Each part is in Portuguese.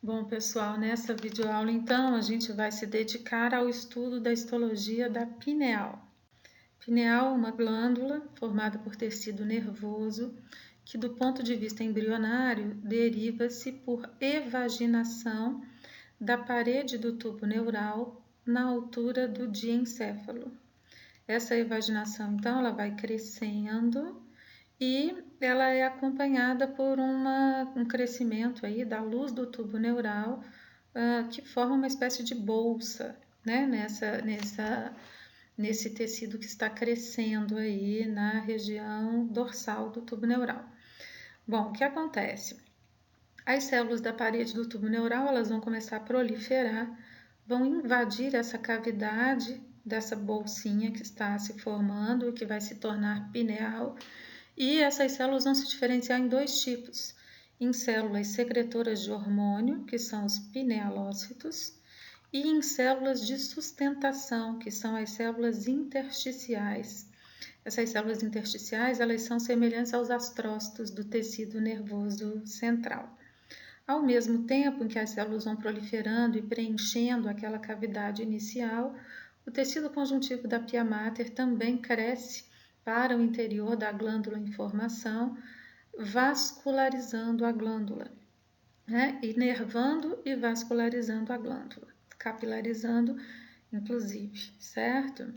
Bom, pessoal, nessa videoaula, então, a gente vai se dedicar ao estudo da histologia da pineal. Pineal é uma glândula formada por tecido nervoso que, do ponto de vista embrionário, deriva-se por evaginação da parede do tubo neural na altura do diencéfalo. Essa evaginação, então, ela vai crescendo e ela é acompanhada por um crescimento aí da luz do tubo neural, que forma uma espécie de bolsa, né, nesse tecido que está crescendo aí na região dorsal do tubo neural. Bom, o que acontece? As células da parede do tubo neural, elas vão começar a proliferar, vão invadir essa cavidade dessa bolsinha que está se formando, que vai se tornar pineal. E essas células vão se diferenciar em dois tipos: em células secretoras de hormônio, que são os pinealócitos, e em células de sustentação, que são as células intersticiais. Essas células intersticiais, elas são semelhantes aos astrócitos do tecido nervoso central. Ao mesmo tempo em que as células vão proliferando e preenchendo aquela cavidade inicial, o tecido conjuntivo da pia mater também cresce para o interior da glândula em formação, vascularizando a glândula, né? Inervando e vascularizando a glândula, capilarizando, inclusive, certo?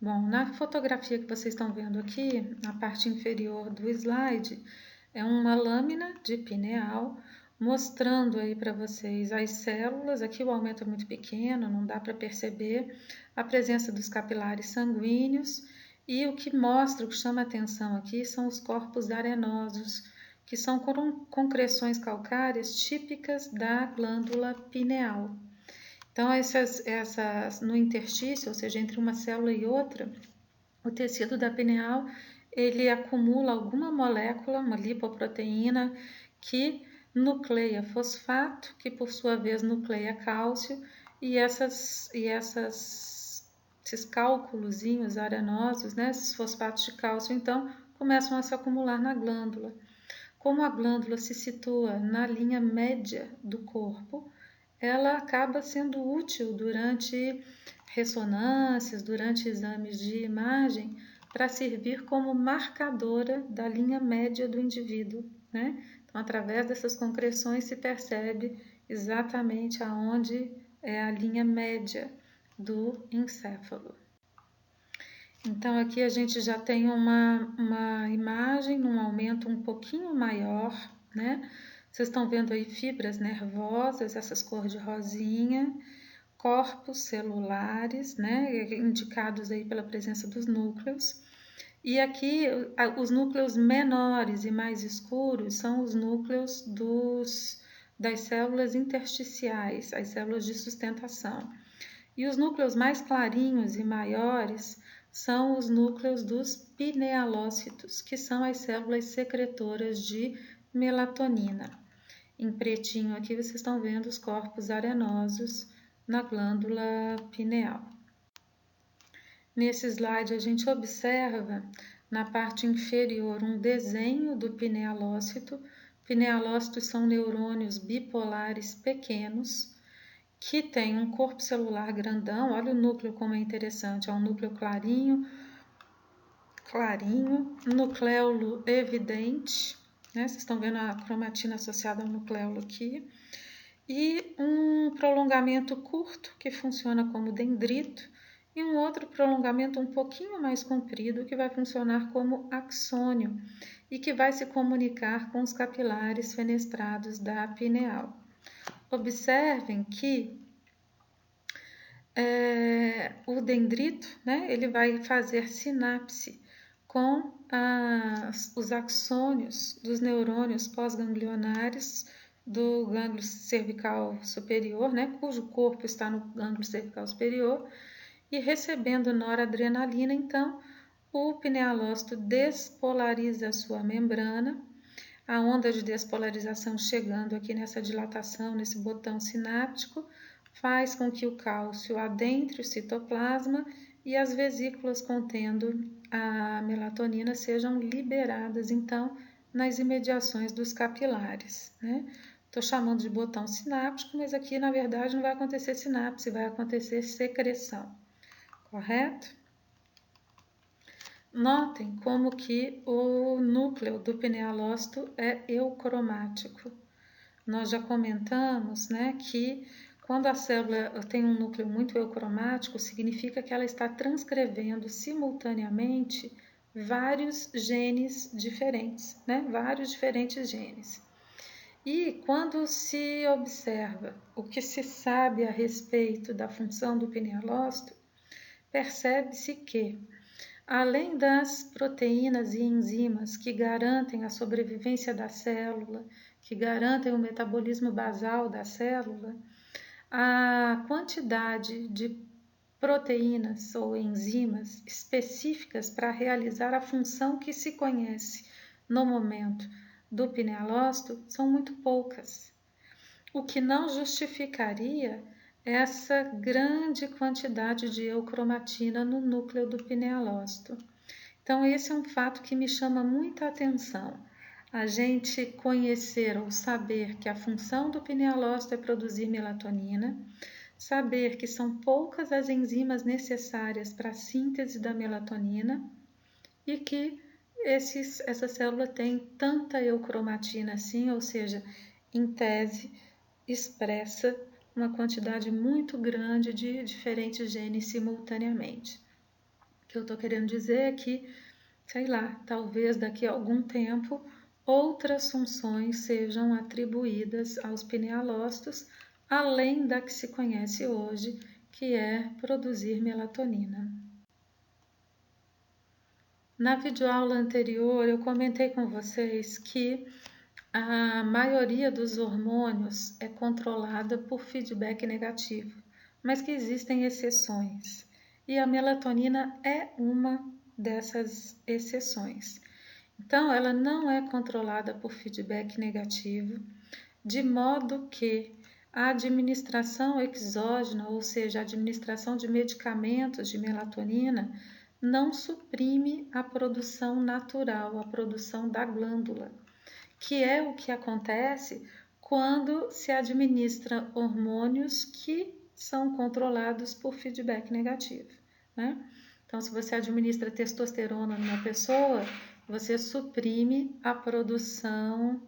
Bom, na fotografia que vocês estão vendo aqui, na parte inferior do slide, é uma lâmina de pineal mostrando aí para vocês as células. Aqui o aumento é muito pequeno, não dá para perceber a presença dos capilares sanguíneos, e o que mostra, o que chama atenção aqui são os corpos arenosos, que são concreções calcárias típicas da glândula pineal. Então, no interstício, ou seja, entre uma célula e outra, o tecido da pineal, ele acumula alguma molécula, uma lipoproteína, que nucleia fosfato, que por sua vez nucleia cálcio, e esses cálculozinhos arenosos, né, esses fosfatos de cálcio, então, começam a se acumular na glândula. Como a glândula se situa na linha média do corpo, ela acaba sendo útil durante ressonâncias, durante exames de imagem, para servir como marcadora da linha média do indivíduo, né? Então, através dessas concreções se percebe exatamente aonde é a linha média do encéfalo. Então, aqui a gente já tem uma imagem num aumento um pouquinho maior, né? Vocês estão vendo aí fibras nervosas, essas cores de rosinha, corpos celulares, né? Indicados aí pela presença dos núcleos. E aqui os núcleos menores e mais escuros são os núcleos das células intersticiais, as células de sustentação. E os núcleos mais clarinhos e maiores são os núcleos dos pinealócitos, que são as células secretoras de melatonina. Em pretinho aqui vocês estão vendo os corpos arenosos na glândula pineal. Nesse slide a gente observa na parte inferior um desenho do pinealócito. Pinealócitos são neurônios bipolares pequenos que tem um corpo celular grandão. Olha o núcleo como é interessante, é um núcleo clarinho, nucléolo evidente, né? Vocês estão vendo a cromatina associada ao nucléolo aqui, e um prolongamento curto que funciona como dendrito, e um outro prolongamento um pouquinho mais comprido que vai funcionar como axônio e que vai se comunicar com os capilares fenestrados da pineal. Observem que o dendrito, né, ele vai fazer sinapse com os axônios dos neurônios pós-ganglionares do gânglio cervical superior, né, cujo corpo está no gânglio cervical superior, e recebendo noradrenalina, então, o pinealócito despolariza a sua membrana, a onda de despolarização chegando aqui nessa dilatação, nesse botão sináptico, faz com que o cálcio adentre o citoplasma e as vesículas contendo a melatonina sejam liberadas, então, nas imediações dos capilares, né? Estou chamando de botão sináptico, mas aqui na verdade não vai acontecer sinapse, vai acontecer secreção, correto? Notem como que o núcleo do pinealócito é eucromático. Nós já comentamos, né, que quando a célula tem um núcleo muito eucromático, significa que ela está transcrevendo simultaneamente vários genes diferentes, né, vários diferentes genes. E quando se observa o que se sabe a respeito da função do pinealócito, percebe-se que, além das proteínas e enzimas que garantem a sobrevivência da célula, que garantem o metabolismo basal da célula, a quantidade de proteínas ou enzimas específicas para realizar a função que se conhece no momento do pinealócito são muito poucas, o que não justificaria essa grande quantidade de eucromatina no núcleo do pinealócito. Então, esse é um fato que me chama muita atenção. A gente conhecer ou saber que a função do pinealócito é produzir melatonina, saber que são poucas as enzimas necessárias para a síntese da melatonina e que essa célula tem tanta eucromatina assim, ou seja, em tese, expressa uma quantidade muito grande de diferentes genes simultaneamente. O que eu estou querendo dizer é que, sei lá, talvez daqui a algum tempo outras funções sejam atribuídas aos pinealócitos, além da que se conhece hoje, que é produzir melatonina. Na videoaula anterior, eu comentei com vocês que a maioria dos hormônios é controlada por feedback negativo, mas que existem exceções. E a melatonina é uma dessas exceções. Então, ela não é controlada por feedback negativo, de modo que a administração exógena, ou seja, a administração de medicamentos de melatonina, não suprime a produção natural, a produção da glândula, que é o que acontece quando se administra hormônios que são controlados por feedback negativo, né? Então, se você administra testosterona numa pessoa, você suprime a produção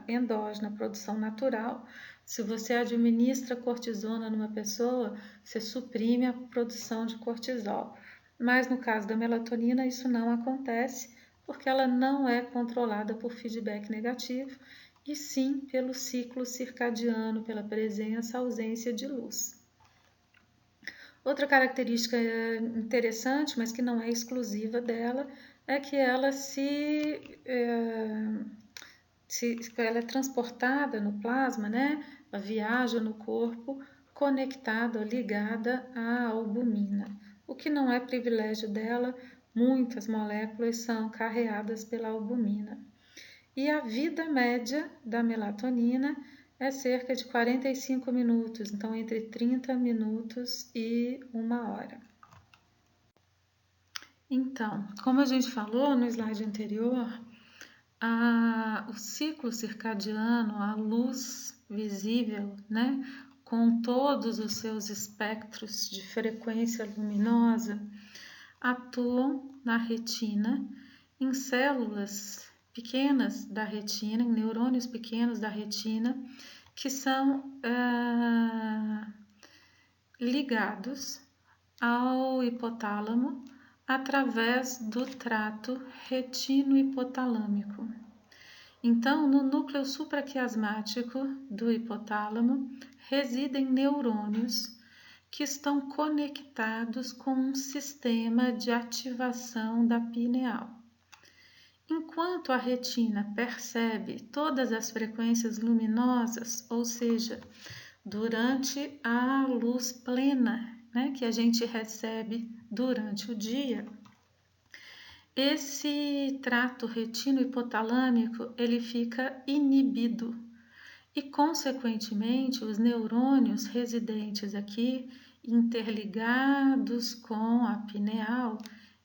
endógena, a produção natural. Se você administra cortisona numa pessoa, você suprime a produção de cortisol. Mas no caso da melatonina, isso não acontece, porque ela não é controlada por feedback negativo, e sim pelo ciclo circadiano, pela presença, ausência de luz. Outra característica interessante, mas que não é exclusiva dela, é que ela ela é transportada no plasma, né? Ela viaja no corpo conectada, ligada à albumina, o que não é privilégio dela. Muitas moléculas são carreadas pela albumina. E a vida média da melatonina é cerca de 45 minutos, então entre 30 minutos e 1 hora. Então, como a gente falou no slide anterior, o ciclo circadiano, a luz visível, né, com todos os seus espectros de frequência luminosa, atuam na retina, em células pequenas da retina, em neurônios pequenos da retina, que são ligados ao hipotálamo através do trato retino-hipotalâmico. Então, no núcleo supraquiasmático do hipotálamo residem neurônios que estão conectados com um sistema de ativação da pineal. Enquanto a retina percebe todas as frequências luminosas, ou seja, durante a luz plena, né, que a gente recebe durante o dia, esse trato retino-hipotalâmico ele fica inibido e, consequentemente, os neurônios residentes aqui, interligados com a pineal,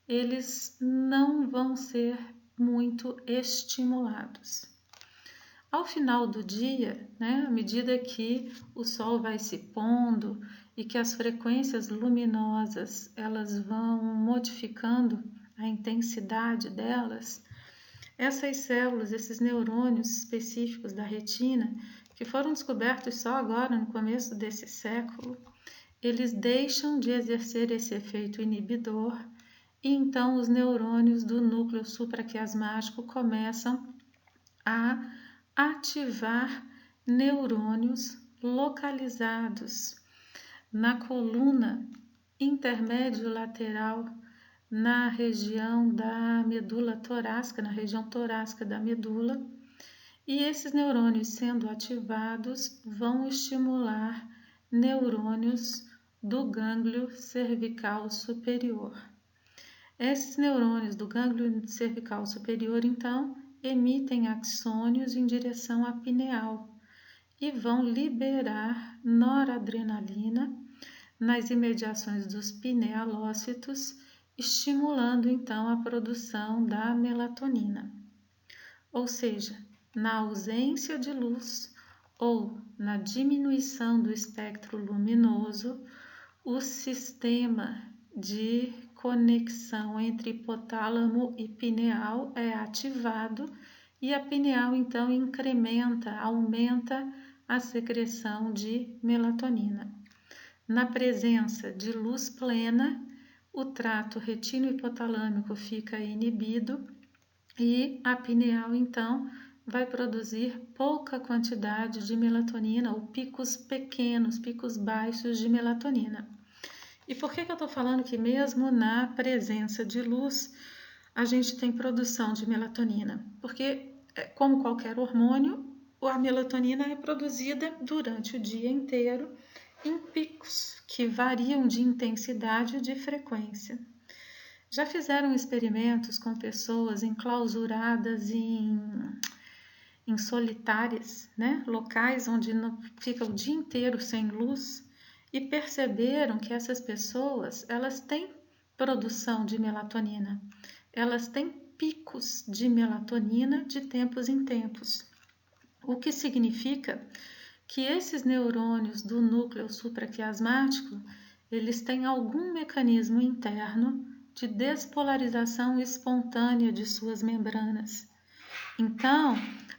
eles não vão ser muito estimulados. Ao final do dia, né, à medida que o sol vai se pondo e que as frequências luminosas elas vão modificando a intensidade delas, essas células, esses neurônios específicos da retina, que foram descobertos só agora, no começo desse século, eles deixam de exercer esse efeito inibidor e então os neurônios do núcleo supraquiasmático começam a ativar neurônios localizados na coluna intermédio lateral, na região da medula torácica, na região torácica da medula, e esses neurônios sendo ativados vão estimular neurônios do gânglio cervical superior. Esses neurônios do gânglio cervical superior, então, emitem axônios em direção à pineal e vão liberar noradrenalina nas imediações dos pinealócitos, estimulando então a produção da melatonina. Ou seja, na ausência de luz ou na diminuição do espectro luminoso, o sistema de conexão entre hipotálamo e pineal é ativado e a pineal então aumenta a secreção de melatonina. Na presença de luz plena, o trato retino-hipotalâmico fica inibido e a pineal então vai produzir pouca quantidade de melatonina ou picos pequenos, picos baixos de melatonina. E por que eu estou falando que mesmo na presença de luz a gente tem produção de melatonina? Porque, como qualquer hormônio, a melatonina é produzida durante o dia inteiro em picos que variam de intensidade e de frequência. Já fizeram experimentos com pessoas enclausuradas em solitárias, né? Locais onde fica o dia inteiro sem luz, e perceberam que essas pessoas elas têm produção de melatonina, elas têm picos de melatonina de tempos em tempos, o que significa que esses neurônios do núcleo supraquiasmático eles têm algum mecanismo interno de despolarização espontânea de suas membranas. Então,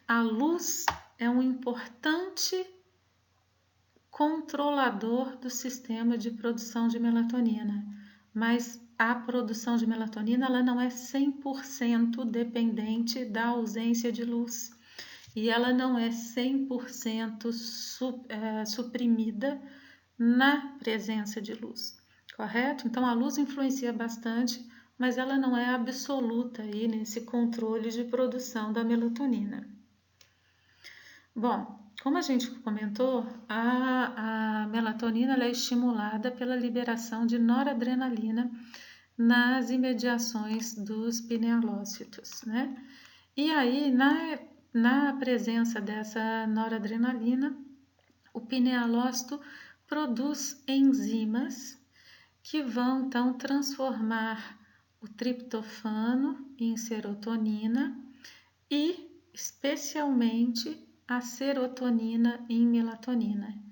a luz é um importante controlador do sistema de produção de melatonina, mas a produção de melatonina ela não é 100% dependente da ausência de luz e ela não é 100% suprimida na presença de luz, correto? Então a luz influencia bastante, mas ela não é absoluta aí nesse controle de produção da melatonina. Bom, como a gente comentou, a melatonina ela é estimulada pela liberação de noradrenalina nas imediações dos pinealócitos, né? E aí, na presença dessa noradrenalina, o pinealócito produz enzimas que vão então transformar o triptofano em serotonina e, especialmente, a serotonina em melatonina.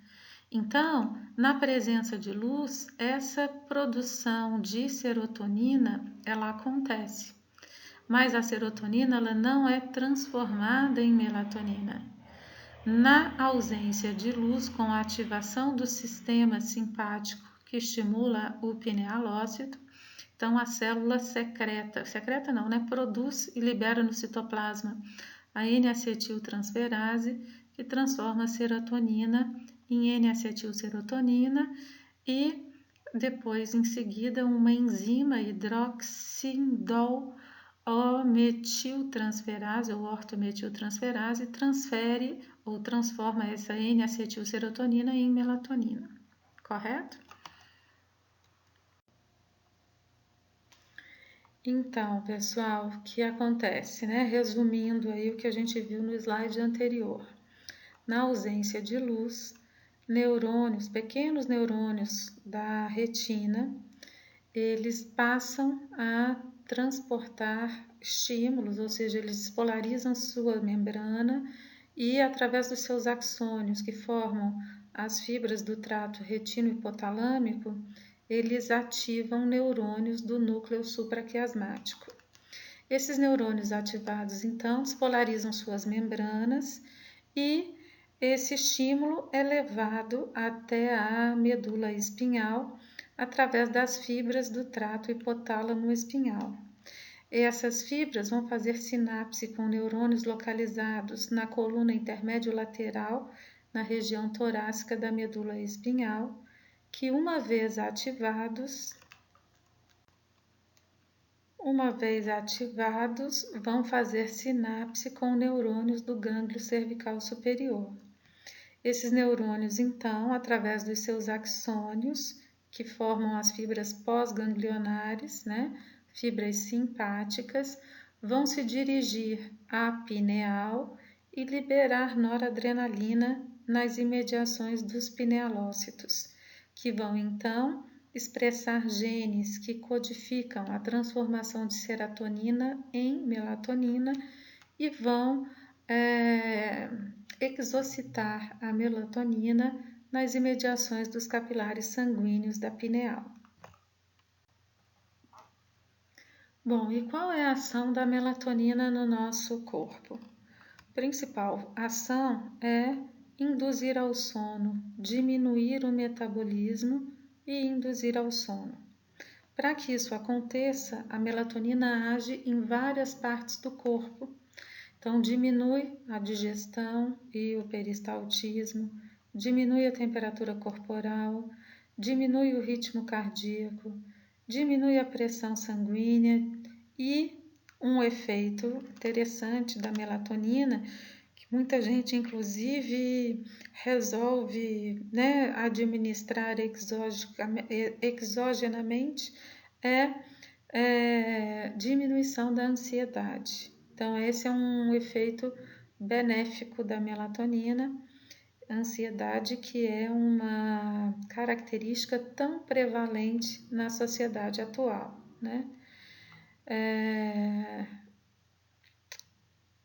Então, na presença de luz, essa produção de serotonina ela acontece, mas a serotonina ela não é transformada em melatonina. Na ausência de luz, com a ativação do sistema simpático que estimula o pinealócito, então a célula secreta não, né? Produz e libera no citoplasma a N-acetiltransferase, que transforma a serotonina em N-acetilserotonina e depois, em seguida, uma enzima hidroxindol-metiltransferase ou ortometiltransferase transfere ou transforma essa N-acetilserotonina em melatonina, correto? Então, pessoal, o que acontece, né? Resumindo aí o que a gente viu no slide anterior. Na ausência de luz, pequenos neurônios da retina, eles passam a transportar estímulos, ou seja, eles polarizam sua membrana e através dos seus axônios, que formam as fibras do trato retino-hipotalâmico, eles ativam neurônios do núcleo supraquiasmático. Esses neurônios ativados, então, despolarizam suas membranas e esse estímulo é levado até a medula espinhal através das fibras do trato hipotálamo espinhal. Essas fibras vão fazer sinapse com neurônios localizados na coluna intermédio lateral, na região torácica da medula espinhal, que uma vez ativados, vão fazer sinapse com neurônios do gânglio cervical superior. Esses neurônios, então, através dos seus axônios, que formam as fibras pós-ganglionares, fibras simpáticas, vão se dirigir à pineal e liberar noradrenalina nas imediações dos pinealócitos, que vão então expressar genes que codificam a transformação de serotonina em melatonina e vão exocitar a melatonina nas imediações dos capilares sanguíneos da pineal. Bom, e qual é a ação da melatonina no nosso corpo? A principal ação é induzir ao sono, diminuir o metabolismo e induzir ao sono. Para que isso aconteça, a melatonina age em várias partes do corpo. Então, diminui a digestão e o peristaltismo, diminui a temperatura corporal, diminui o ritmo cardíaco, diminui a pressão sanguínea e um efeito interessante da melatonina, que muita gente inclusive resolve administrar exogenamente, é diminuição da ansiedade. Então, esse é um efeito benéfico da melatonina, ansiedade que é uma característica tão prevalente na sociedade atual,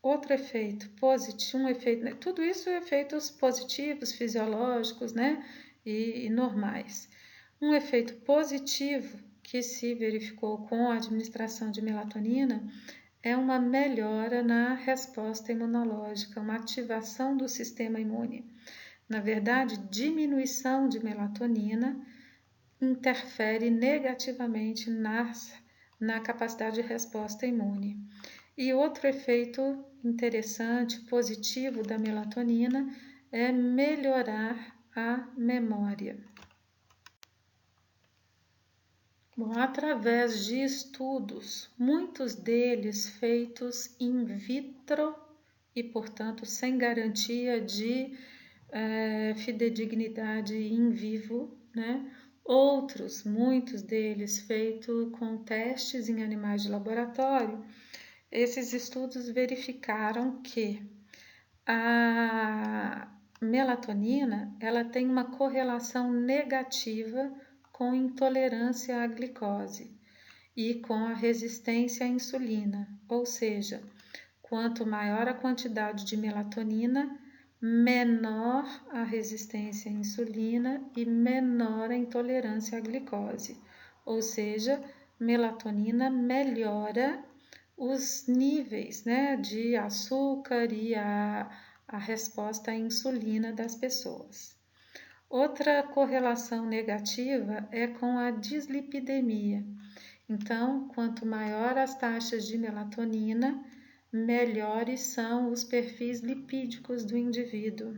Outro efeito positivo, tudo isso é efeitos positivos, fisiológicos, e normais. Um efeito positivo que se verificou com a administração de melatonina é uma melhora na resposta imunológica, uma ativação do sistema imune. Na verdade, diminuição de melatonina interfere negativamente na capacidade de resposta imune. E outro efeito interessante, positivo da melatonina é melhorar a memória. Bom, através de estudos, muitos deles feitos in vitro e, portanto, sem garantia de fidedignidade in vivo, Outros, muitos deles feitos com testes em animais de laboratório, esses estudos verificaram que a melatonina ela tem uma correlação negativa com intolerância à glicose e com a resistência à insulina, ou seja, quanto maior a quantidade de melatonina, menor a resistência à insulina e menor a intolerância à glicose, ou seja, melatonina melhora os níveis de açúcar e a resposta à insulina das pessoas. Outra correlação negativa é com a dislipidemia. Então, quanto maior as taxas de melatonina, melhores são os perfis lipídicos do indivíduo.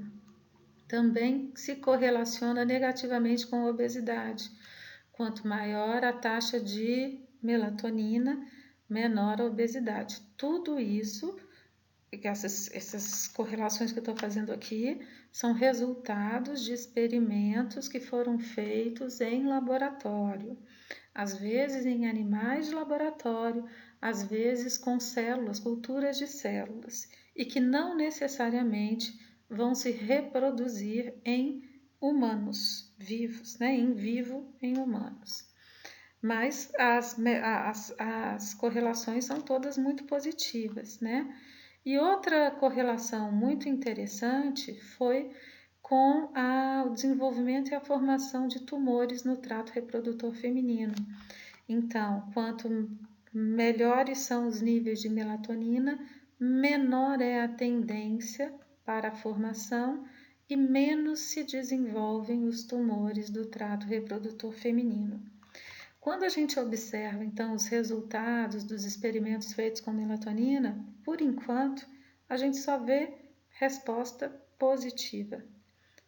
Também se correlaciona negativamente com a obesidade. Quanto maior a taxa de melatonina, menor a obesidade. Tudo isso, essas correlações que eu estou fazendo aqui, são resultados de experimentos que foram feitos em laboratório, às vezes em animais de laboratório, às vezes com células, culturas de células, e que não necessariamente vão se reproduzir em humanos vivos, em vivo em humanos. Mas as correlações são todas muito positivas, E outra correlação muito interessante foi com o desenvolvimento e a formação de tumores no trato reprodutor feminino. Então, quanto melhores são os níveis de melatonina, menor é a tendência para a formação e menos se desenvolvem os tumores do trato reprodutor feminino. Quando a gente observa, então, os resultados dos experimentos feitos com melatonina, por enquanto, a gente só vê resposta positiva,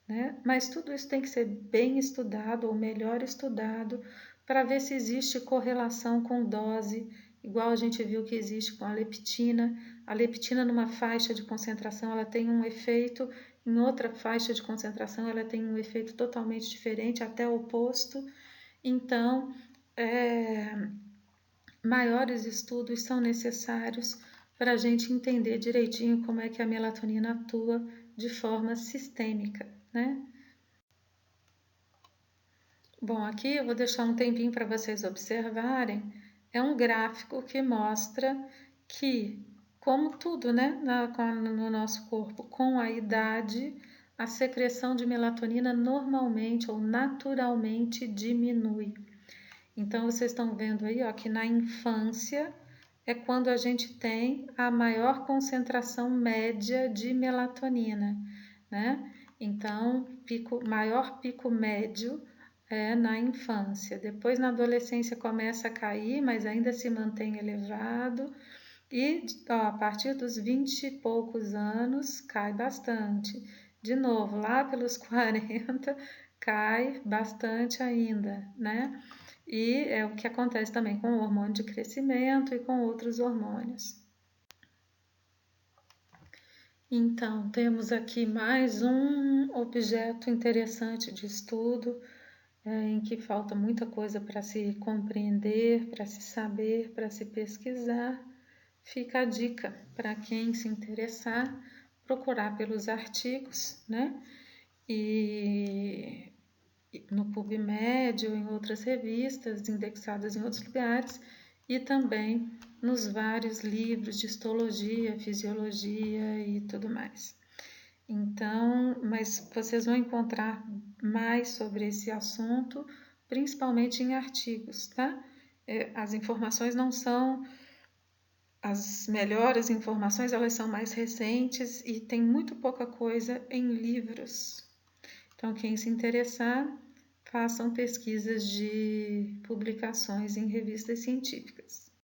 né? Mas tudo isso tem que ser bem estudado, ou melhor estudado, para ver se existe correlação com dose, igual a gente viu que existe com a leptina. A leptina numa faixa de concentração, ela tem um efeito, em outra faixa de concentração, ela tem um efeito totalmente diferente, até oposto. Então, maiores estudos são necessários para a gente entender direitinho como é que a melatonina atua de forma sistêmica, né? Bom, aqui eu vou deixar um tempinho para vocês observarem. É um gráfico que mostra que, como tudo, né, no nosso corpo, com a idade, a secreção de melatonina normalmente ou naturalmente diminui. Então, vocês estão vendo aí, ó, que na infância é quando a gente tem a maior concentração média de melatonina, né? Então, maior pico médio é na infância. Depois, na adolescência, começa a cair, mas ainda se mantém elevado. E ó, a partir dos 20 e poucos anos, cai bastante. De novo, lá pelos 40, cai bastante ainda, né? E é o que acontece também com o hormônio de crescimento e com outros hormônios. Então, temos aqui mais um objeto interessante de estudo, em que falta muita coisa para se compreender, para se saber, para se pesquisar. Fica a dica para quem se interessar, procurar pelos artigos, né? E no PubMed ou em outras revistas indexadas em outros lugares e também nos vários livros de histologia, fisiologia e tudo mais. Então, mas vocês vão encontrar mais sobre esse assunto, principalmente em artigos, tá? As informações não são as melhores informações, elas são mais recentes e tem muito pouca coisa em livros. Então, quem se interessar, façam pesquisas de publicações em revistas científicas.